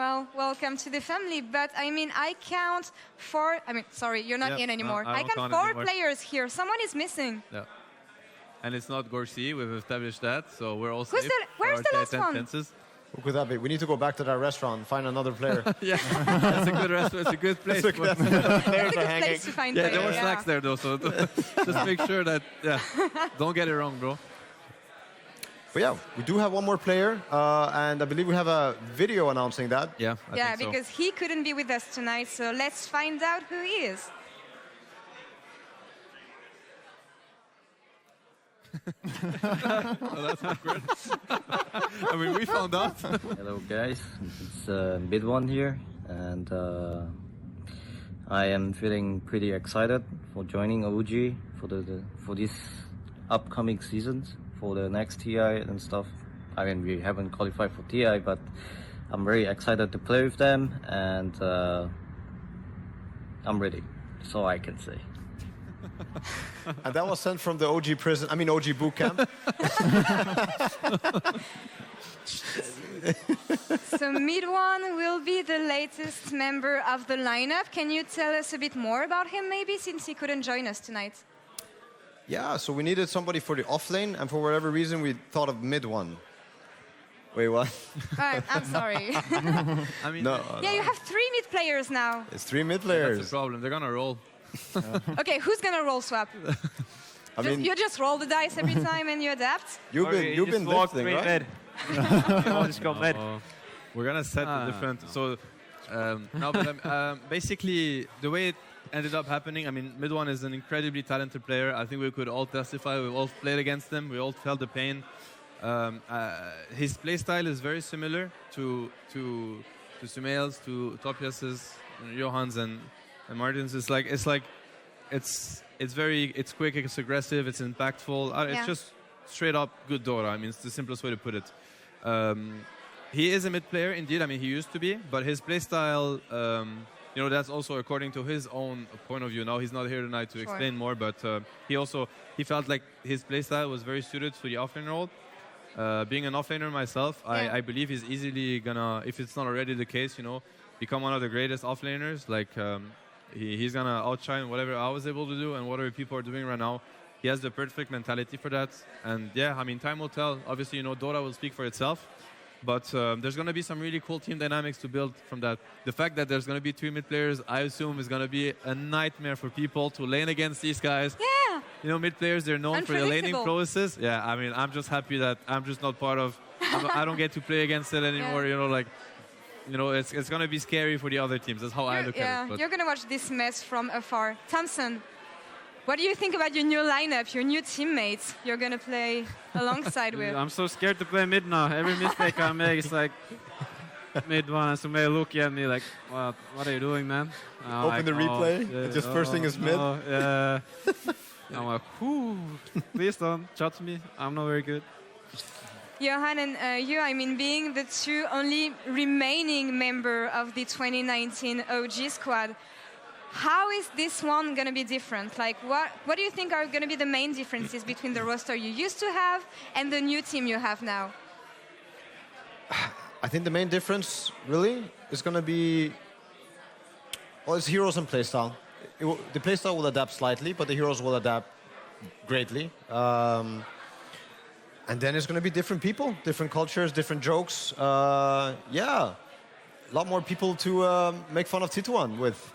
Well, welcome to the family. But I mean, I count four. I mean, sorry, you're not in anymore. I count four players here. Someone is missing. Yeah. And it's not Gorsi. We've established that, so we're all safe. Where's the last one? Fences. Who could that be? We need to go back to that restaurant and find another player. Yeah, that's a good restaurant. It's a good place. It's a good place to find players. Yeah, there were snacks there though, so just make sure that, don't get it wrong, bro. But yeah, we do have one more player, and I believe we have a video announcing that. Yeah, I think so. Because he couldn't be with us tonight, so let's find out who he is. Oh, that's awkward. I mean, we found out. Hello guys, it's MIDONE here, and I am feeling pretty excited for joining OG for this upcoming seasons for the next TI and stuff. I mean, we haven't qualified for TI, but I'm very excited to play with them, and I'm ready, so I can say. And that was sent from the OG prison, I mean OG boot camp. So MIDONE will be the latest member of the lineup. Can you tell us a bit more about him maybe, since he couldn't join us tonight? Yeah, so we needed somebody for the offlane, and for whatever reason we thought of MIDONE. Wait, what? I'm sorry. I mean, you have 3 mid players now. It's 3 mid players. That's the problem. They're gonna roll. Okay, who's gonna roll swap? You just roll the dice every time and you adapt? You've been lifting, right? Just go mid. We're gonna set the different. So no, but basically the way it ended up happening. I mean, MIDONE is an incredibly talented player. I think we could all testify. We all played against him. We all felt the pain. His playstyle is very similar to Sumail's, to Topias's, Johan's, and Martin's. It's quick, it's aggressive, it's impactful. It's just straight up good Dota. I mean, it's the simplest way to put it. He is a mid player indeed. I mean, he used to be, but his playstyle, that's also according to his own point of view. Now he's not here tonight to explain more, but he felt like his playstyle was very suited to the offlane role. Being an offlaner myself, I believe he's easily gonna, if it's not already the case, become one of the greatest offlaners. Like he's gonna outshine whatever I was able to do and whatever people are doing right now. He has the perfect mentality for that. And yeah, I mean, time will tell. Obviously, Dota will speak for itself. But there's going to be some really cool team dynamics to build from that. The fact that there's going to be 2 mid players, I assume, is going to be a nightmare for people to lane against these guys. Yeah. Mid players, they're known for the laning process. Yeah, I mean, I'm just happy that I'm just not part of. I don't get to play against it anymore. It's going to be scary for the other teams. That's how I look at it. But You're going to watch this mess from afar. Thompson, what do you think about your new lineup, your new teammates you're going to play alongside with? I'm so scared to play mid now. Every mistake I make is like MIDONE and somebody looking at me like, what are you doing, man? Open the replay. Just first thing is mid. I'm like, please don't judge me. I'm not very good. Johan and you, I mean, being the 2 only remaining member of the 2019 OG squad, how is this one going to be different? Like, what do you think are going to be the main differences between the roster you used to have and the new team you have now? I think the main difference, really, is going to be, it's heroes and playstyle. The playstyle will adapt slightly, but the heroes will adapt greatly. And then it's going to be different people, different cultures, different jokes. A lot more people to make fun of Tituan with.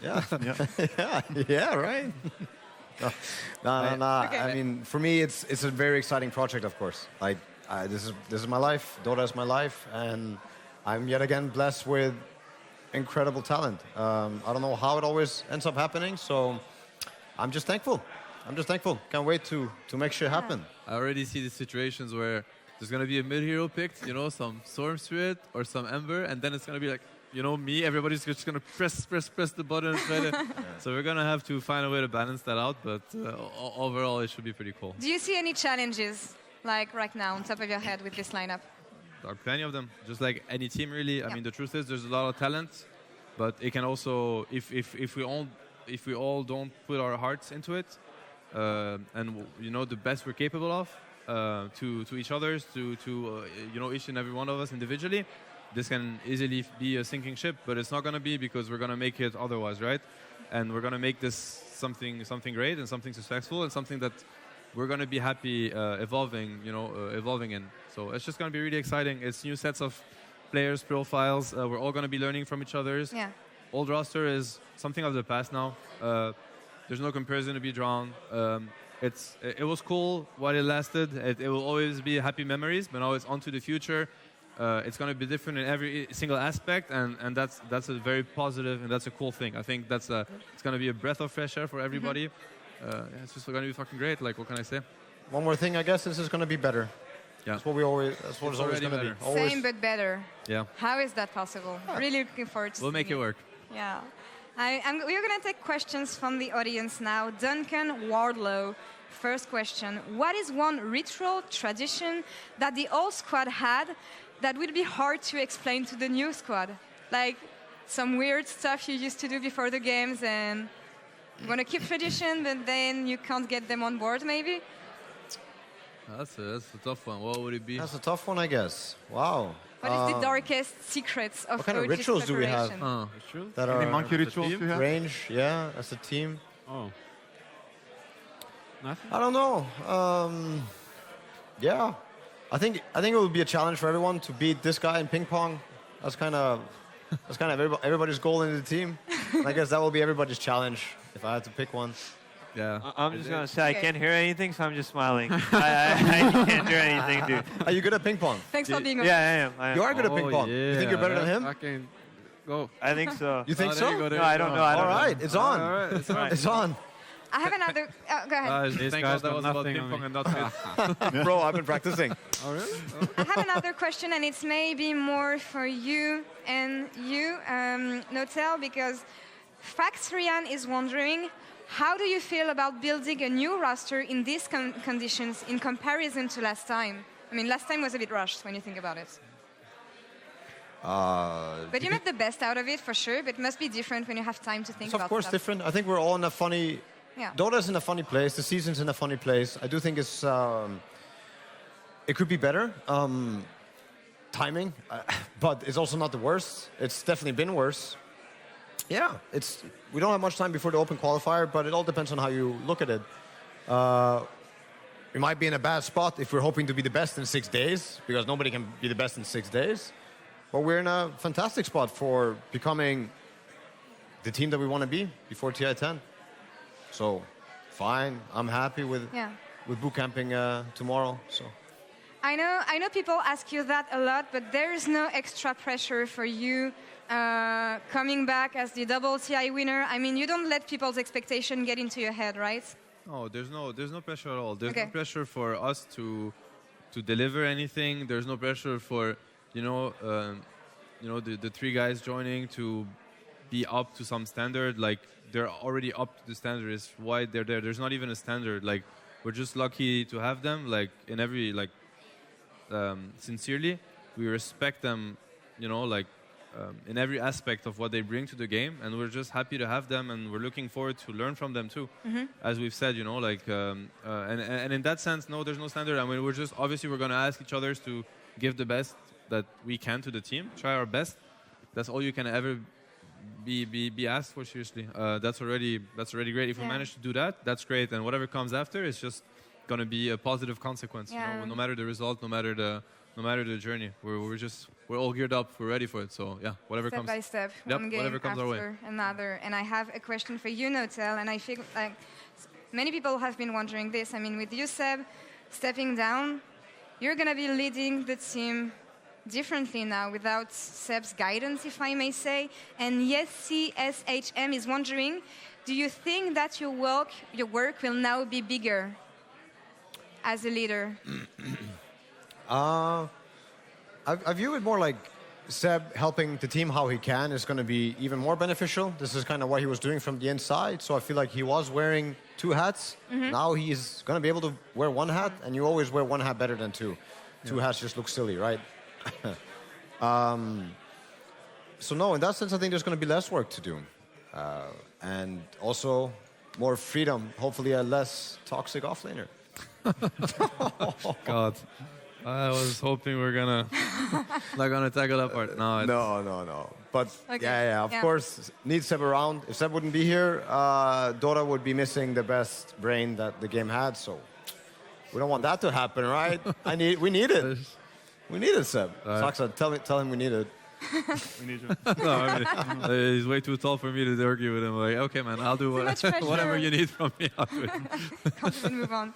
Yeah. Right. No. Okay. I mean, for me, it's a very exciting project, of course. This is my life. Dota is my life, and I'm yet again blessed with incredible talent. I don't know how it always ends up happening, so I'm just thankful. Can't wait to make shit happen. I already see the situations where there's going to be a mid hero picked, some Storm Spirit or some Ember, and then it's going to be like, me, everybody's just going to press the button. So we're going to have to find a way to balance that out, but overall it should be pretty cool. Do you see any challenges, like right now, on top of your head with this lineup? There are plenty of them, just like any team, really. I mean, the truth is there's a lot of talent, but it can also, if we all don't put our hearts into it, and the best we're capable of, to each other, to each and every one of us individually, this can easily be a sinking ship, but it's not going to be because we're going to make it otherwise, right? And we're going to make this something great and something successful and something that we're going to be happy evolving in. So it's just going to be really exciting. It's new sets of players, profiles. We're all going to be learning from each other's. Yeah. Old roster is something of the past now. There's no comparison to be drawn. It was cool while it lasted. It will always be happy memories, but now it's on to the future. It's going to be different in every single aspect, and that's a very positive and that's a cool thing. I think it's going to be a breath of fresh air for everybody. It's just going to be fucking great. Like, what can I say? One more thing, I guess this is going to be better. Yeah. That's what it's always going to be. Always. Same but better. Yeah. How is that possible? Really looking forward to We'll make it work. Yeah. We're going to take questions from the audience now. Duncan Wardlow, first question. What is one ritual tradition that the old squad had that would be hard to explain to the new squad? Like some weird stuff you used to do before the games and you want to keep tradition, but then you can't get them on board maybe? That's a tough one. What would it be? That's a tough one, I guess. Wow. What is the darkest secrets of what kind of OG's rituals do we have? preparation? That Any are monkey rituals do you have? range, yeah, as a team. Oh. Nothing? I don't know. Yeah, I think it would be a challenge for everyone to beat this guy in ping pong. That's kind of everybody's goal in the team. And I guess that will be everybody's challenge if I had to pick one. Yeah. I'm just going to say I can't hear anything, so I'm just smiling. I can't do anything, dude. Are you good at ping pong? Thanks for being on. Yeah, I am. You are good at ping pong. You think you're better than him? I can go. I think so. You think there so? you go, there No, you I don't go. know. I don't All right, know. it's on. All right, it's on. It's on. I have another. Go ahead. These Thank guys God that got was about nothing ping on pong me. and not good. Bro, I've been practicing. Oh, really? I have another question, and it's maybe more for you and you, Notail, because Faxrian is wondering, how do you feel about building a new roster in these conditions in comparison to last time? I mean, last time was a bit rushed when you think about it. But you made the best out of it for sure, but it must be different when you have time to think It's about of course stuff. different. I think we're all in a funny... Yeah. Dota's in a funny place. The season's in a funny place. I do think it's... it could be better. Timing. But it's also not the worst. It's definitely been worse. Yeah, we don't have much time before the open qualifier, but it all depends on how you look at it. We might be in a bad spot if we're hoping to be the best in 6 days, because nobody can be the best in 6 days. But we're in a fantastic spot for becoming the team that we want to be before TI10. So, fine. I'm happy with boot camping tomorrow. So. I know people ask you that a lot, but there is no extra pressure for you coming back as the double TI winner. I mean, you don't let people's expectation get into your head, right? No, there's no pressure at all. There's no pressure for us to deliver anything. There's no pressure for the three guys joining to be up to some standard. Like, they're already up to the standard. Is why they're there. There's not even a standard. Like, we're just lucky to have them. Like, in every sincerely, we respect them. In every aspect of what they bring to the game, and we're just happy to have them, and we're looking forward to learn from them too. As we've said, and in that sense, no, there's no standard. I mean, we're going to ask each other to give the best that we can to the team, try our best. That's all you can ever be asked for. Seriously, that's already great. If we manage to do that, that's great, and whatever comes after is just going to be a positive consequence. No matter the result, no matter the journey, we're all geared up. We're ready for it. So yeah, whatever step comes. Step by step, one game whatever comes our way. after another. And I have a question for you, Notail, and I feel like many people have been wondering this. I mean, with you, Seb, stepping down, you're going to be leading the team differently now without Seb's guidance, if I may say. And yes, CSHM is wondering, do you think that your work will now be bigger as a leader? I view it more like Seb helping the team how he can is going to be even more beneficial. This is kind of what he was doing from the inside, so I feel like he was wearing two hats. Now he's going to be able to wear one hat, and you always wear one hat better than two. Two hats just look silly, right? So no, in that sense, I think there's going to be less work to do. And also more freedom, hopefully a less toxic offlaner. God. I was hoping we're gonna not gonna tackle that part. No, No. But Okay. yeah, of course, need Seb around. If Seb wouldn't be here, Dota would be missing the best brain that the game had. So we don't want that to happen, right? We need it. We need it, Seb. Saksa, tell him we need it. We need you. no, I mean, he's way too tall for me to argue with him. Like, okay, man, I'll do Too much pressure. whatever you need from me. I'll do it. Can't even move on.